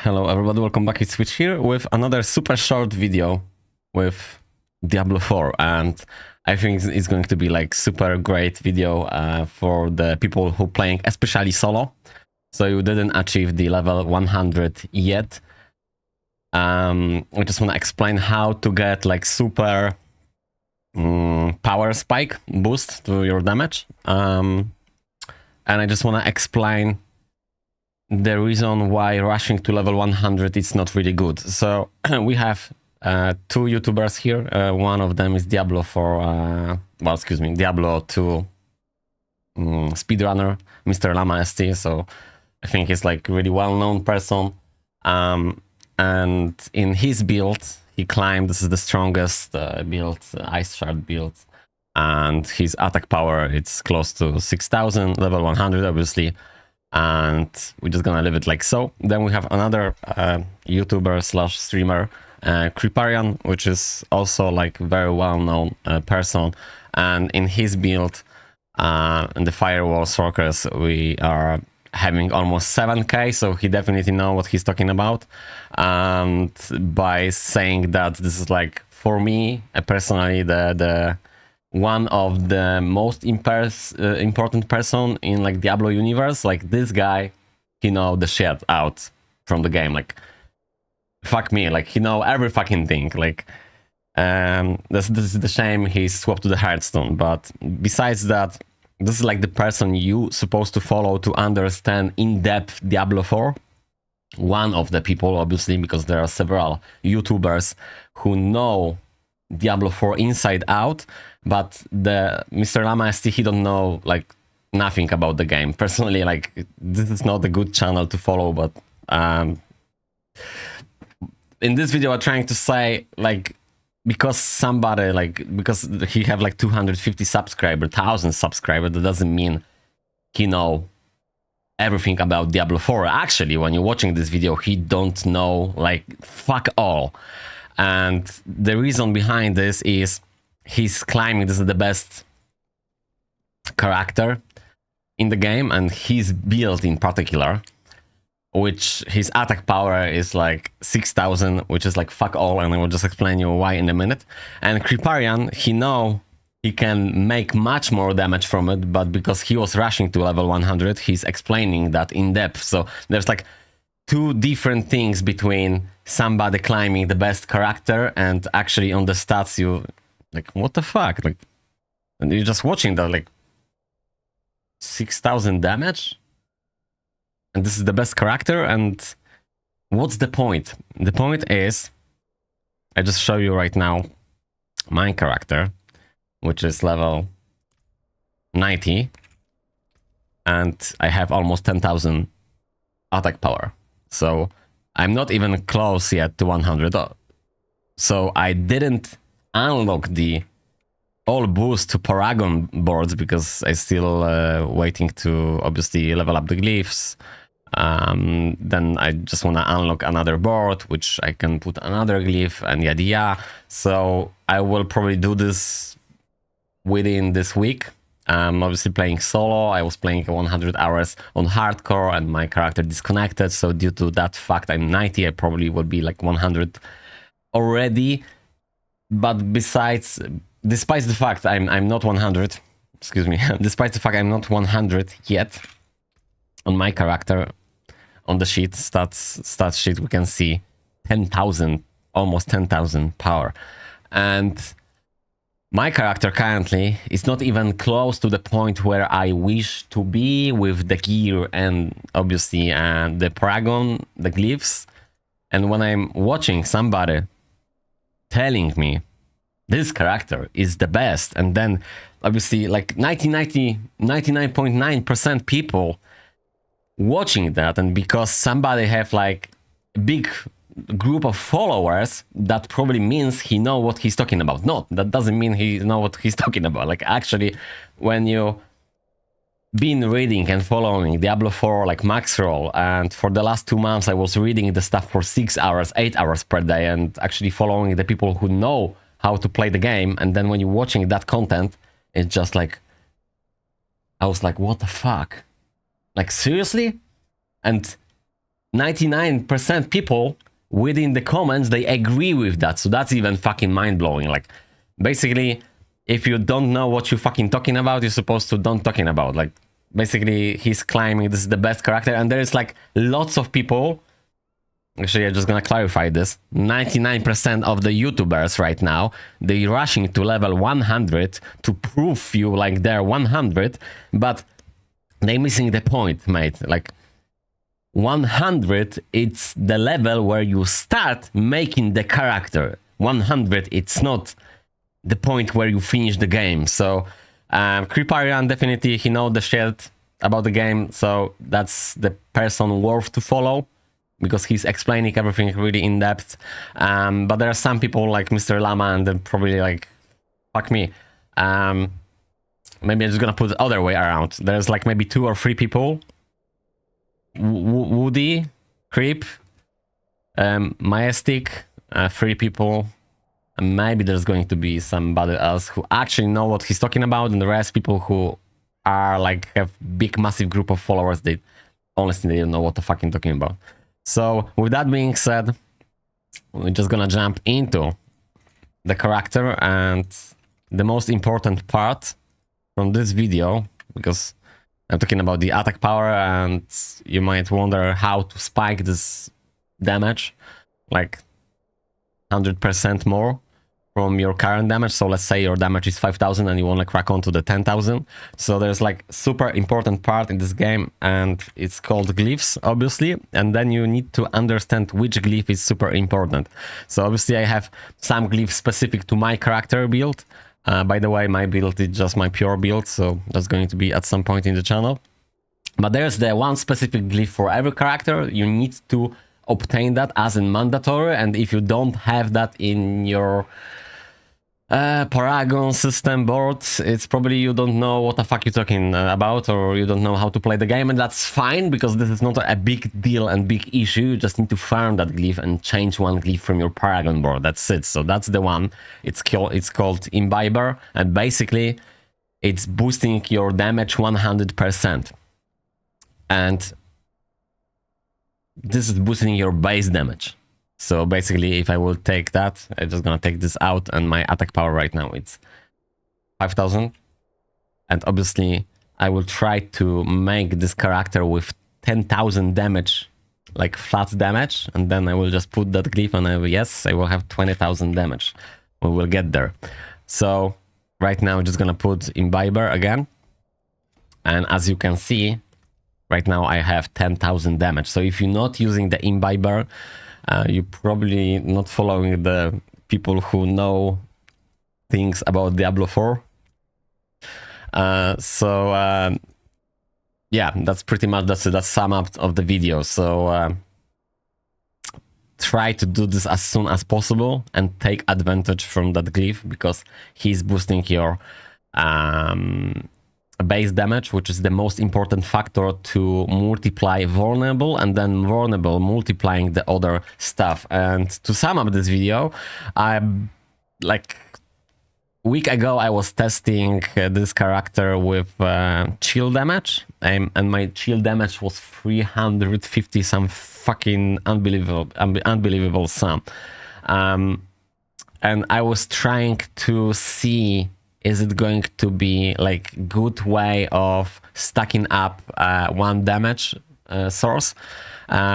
Hello everybody, welcome back. It's Switch here with another super short video with Diablo 4, and I think it's going to be like super great video for the people who playing especially solo. So you didn't achieve the level 100 yet. I just want to explain how to get like super power spike boost to your damage. And I just want to explain the reason why rushing to level 100 is not really good. So we have two YouTubers here. One of them is Diablo 4, Diablo 2 speedrunner, Mr. Llama ST. So I think he's like really well-known person. And in his build, he claimed this is the strongest build, Ice Shard build. And his attack power, it's close to 6,000, level 100 obviously. And we're just gonna leave it like so. Then we have another YouTuber slash streamer, Kriparian, which is also like very well-known person. And in his build, in the Firewall Sorkers, we are having almost 7k, so he definitely knows what he's talking about. And by saying that this is like, for me personally, the one of the most important person in like Diablo universe. Like this guy, he know the shit out from the game. Like fuck me, like he know every fucking thing. Like this is the shame he swapped to the Hearthstone. But besides that, this is like the person you supposed to follow to understand in depth Diablo 4. One of the people, obviously, because there are several YouTubers who know Diablo 4 inside out, but the Mr. Llama ST, he don't know like nothing about the game. Personally, like this is not a good channel to follow, but in this video I'm trying to say, like, because somebody, like, because he have like 250 subscribers, 1,000 subscribers, that doesn't mean he know everything about Diablo 4. Actually, when you're watching this video, he don't know like fuck all. And the reason behind this is he's claiming this is the best character in the game, and his build in particular, which his attack power is like 6,000, which is like fuck all, and I will just explain you why in a minute. And Kriparian, he know he can make much more damage from it, but because he was rushing to level 100, he's explaining that in depth. So there's like two different things between somebody climbing the best character and actually on the stats you like, what the fuck? Like, and you're just watching that, like 6,000 damage, and this is the best character. And what's the point? The point is, I just show you right now my character, which is level 90, and I have almost 10,000 attack power. So I'm not even close yet to 100. So I didn't unlock the all boost to Paragon boards because I still waiting to obviously level up the glyphs. Then I just want to unlock another board, which I can put another glyph and yada yada. So I will probably do this within this week. I'm obviously playing solo. I was playing 100 hours on hardcore and my character disconnected. So due to that fact, I'm 90. I probably will be like 100 already. But despite the fact I'm not 100, excuse me, despite the fact I'm not 100 yet on my character, on the sheet, stats sheet, we can see 10,000, almost 10,000 power. And my character currently is not even close to the point where I wish to be with the gear and obviously the Paragon, the glyphs. And when I'm watching somebody telling me this character is the best, and then obviously like 99.9% people watching that, and because somebody have like a big group of followers, that probably means he know what he's talking about. No, that doesn't mean he know what he's talking about. Like actually, when you been reading and following Diablo 4 like max roll, and for the last 2 months I was reading the stuff for 6 hours, 8 hours per day, and actually following the people who know how to play the game, and then when you're watching that content, it's just like, I was like, what the fuck? Like seriously? And 99% people within the comments, they agree with that. So that's even fucking mind-blowing. Like, basically, if you don't know what you're fucking talking about, you're supposed to don't talking about. Like, basically, he's claiming this is the best character, and there's like lots of people. Actually, I'm just gonna clarify this. 99% of the YouTubers right now, they're rushing to level 100 to prove you like they're 100, but they're missing the point, mate. Like, 100, it's the level where you start making the character. 100, it's not the point where you finish the game. So, Kriparian, definitely, he knows the shit about the game, so that's the person worth to follow, because he's explaining everything really in depth. But there are some people like Mr. Lama, and then probably like, fuck me. Maybe I'm just gonna put the other way around. There's like maybe 2 or 3 people. Woody, Creep, Majestic, 3 people. And maybe there's going to be somebody else who actually know what he's talking about, and the rest people who are like have big massive group of followers, they honestly they don't know what the fuck I'm talking about. So with that being said, we're just gonna jump into the character and the most important part from this video, because I'm talking about the attack power, and you might wonder how to spike this damage like 100% more from your current damage. So let's say your damage is 5,000 and you want to crack on to the 10,000. So there's like super important part in this game, and it's called glyphs, obviously. And then you need to understand which glyph is super important. So obviously I have some glyphs specific to my character build. By the way, my build is just my pure build, so that's going to be at some point in the channel. But there's the one specific glyph for every character. You need to obtain that as in mandatory, and if you don't have that in your Paragon system board, it's probably you don't know what the fuck you're talking about, or you don't know how to play the game, and that's fine, because this is not a big deal and big issue. You just need to farm that glyph and change one glyph from your Paragon board. That's it. So that's the one. It's called Imbiber, and basically it's boosting your damage 100%. And this is boosting your base damage. So basically, if I will take that, I'm just gonna take this out, and my attack power right now it's 5,000. And obviously, I will try to make this character with 10,000 damage, like flat damage, and then I will just put that glyph, and I will have 20,000 damage. We will get there. So right now, I'm just gonna put Imbiber again, and as you can see, right now I have 10,000 damage. So if you're not using the Imbiber, you're probably not following the people who know things about Diablo 4. Yeah, that's pretty much that's sum up of the video. So try to do this as soon as possible and take advantage from that glyph, because he's boosting your base damage, which is the most important factor to multiply vulnerable, and then vulnerable multiplying the other stuff. And to sum up this video, like a week ago I was testing this character with chill damage, and my chill damage was 350, some fucking unbelievable sum. And I was trying to see, is it going to be like good way of stacking up one damage source,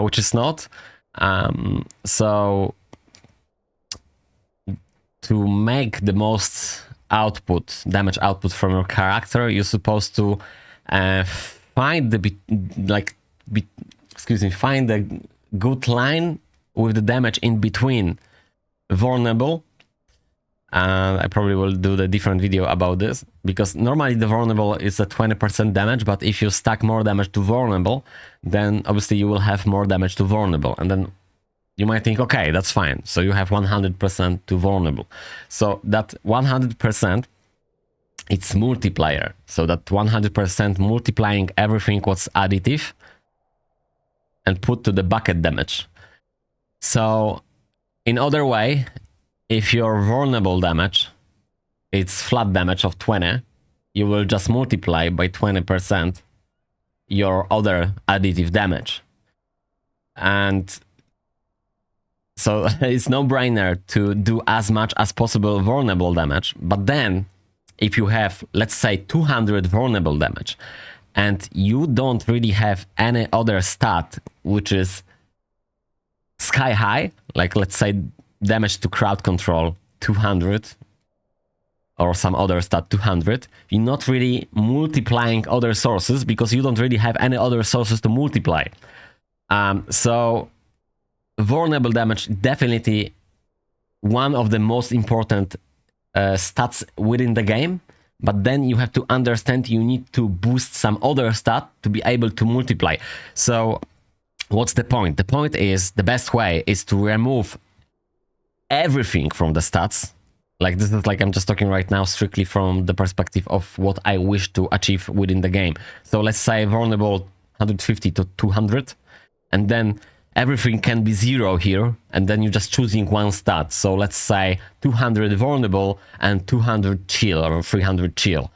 which is not. So to make the most damage output from your character, you're supposed to find find the good line with the damage in between vulnerable. I probably will do the different video about this, because normally the vulnerable is a 20% damage, but if you stack more damage to vulnerable, then obviously you will have more damage to vulnerable, and then you might think, okay, that's fine. So you have 100% to vulnerable. So that 100%, it's multiplier. So that 100% multiplying everything what's additive and put to the bucket damage. So in other way, if your vulnerable damage, it's flat damage of 20, you will just multiply by 20% your other additive damage. And so it's no-brainer to do as much as possible vulnerable damage. But then if you have, let's say, 200 vulnerable damage and you don't really have any other stat which is sky high, like let's say damage to crowd control 200 or some other stat 200, you're not really multiplying other sources because you don't really have any other sources to multiply. So vulnerable damage definitely one of the most important stats within the game, but then you have to understand you need to boost some other stat to be able to multiply. So what's the point? The point is the best way is to remove everything from the stats. Like this is like I'm just talking right now strictly from the perspective of what I wish to achieve within the game. So let's say vulnerable 150 to 200, and then everything can be 0 here, and then you're just choosing one stat. So let's say 200 vulnerable and 200 chill or 300 chill.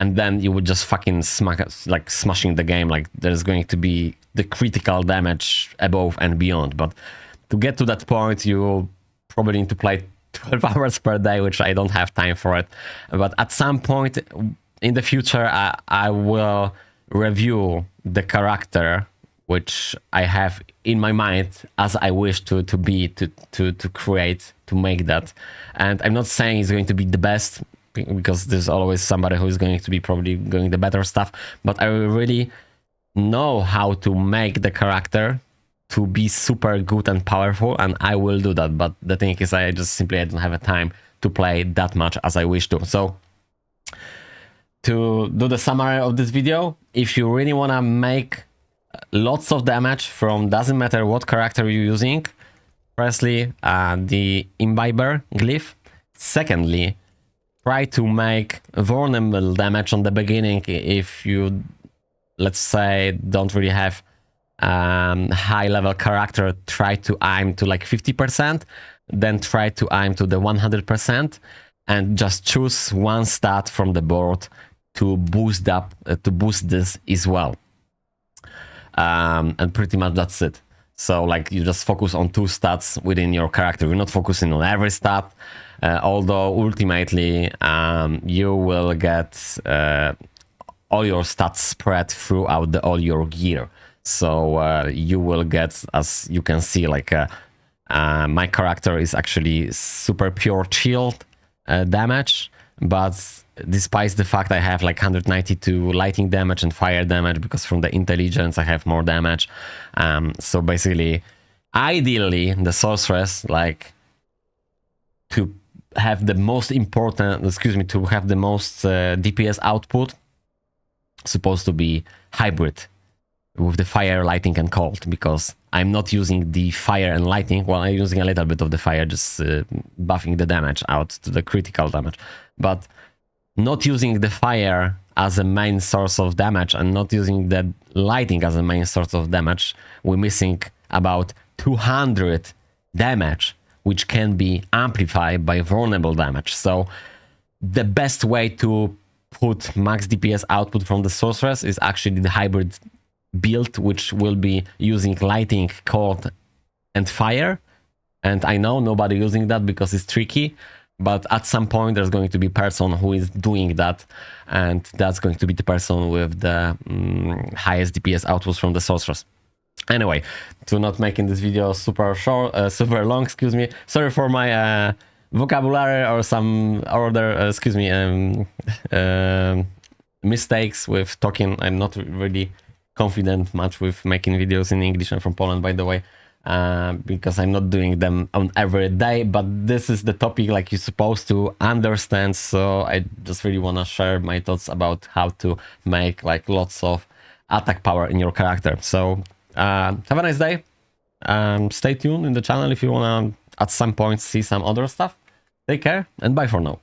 And then you would just fucking smashing the game, like there's going to be the critical damage above and beyond. But to get to that point, you probably need to play 12 hours per day, which I don't have time for it. But at some point in the future, I will review the character which I have in my mind as I wish to create, to make that. And I'm not saying it's going to be the best, because there's always somebody who is going to be probably going the better stuff, but I really know how to make the character to be super good and powerful, and I will do that. But the thing is, I don't have a time to play that much as I wish to. So to do the summary of this video, if you really want to make lots of damage from doesn't matter what character you're using, firstly the imbiber glyph, secondly try to make vulnerable damage on the beginning. If you, let's say, don't really have high level character, try to aim to like 50%, then try to aim to the 100%, and just choose one stat from the board to boost this as well. And pretty much that's it. So like you just focus on 2 stats within your character. You're not focusing on every stat, although ultimately you will get all your stats spread throughout all your gear. So you will get, as you can see, like my character is actually super pure shield damage, but despite the fact I have like 192 lightning damage and fire damage, because from the intelligence I have more damage. So basically, ideally, the sorceress, like, to have the most important, to have the most DPS output, supposed to be hybrid with the fire, lightning, and cold, because I'm not using the fire and lightning. Well, I'm using a little bit of the fire, just buffing the damage out to the critical damage, but not using the fire as a main source of damage and not using the lightning as a main source of damage, we're missing about 200 damage, which can be amplified by vulnerable damage. So the best way to put max DPS output from the sorceress is actually the hybrid build, which will be using lightning, cold, and fire. And I know nobody using that because it's tricky, but at some point there's going to be a person who is doing that, and that's going to be the person with the highest DPS outputs from the sorceress. Anyway, to not making this video super short, super long, sorry for my vocabulary or some other, mistakes with talking. I'm not really confident much with making videos in English. I'm from Poland, by the way. Because I'm not doing them on every day, but this is the topic like you're supposed to understand, so I just really want to share my thoughts about how to make like lots of attack power in your character. So have a nice day. Stay tuned in the channel if you want to at some point see some other stuff. Take care and bye for now.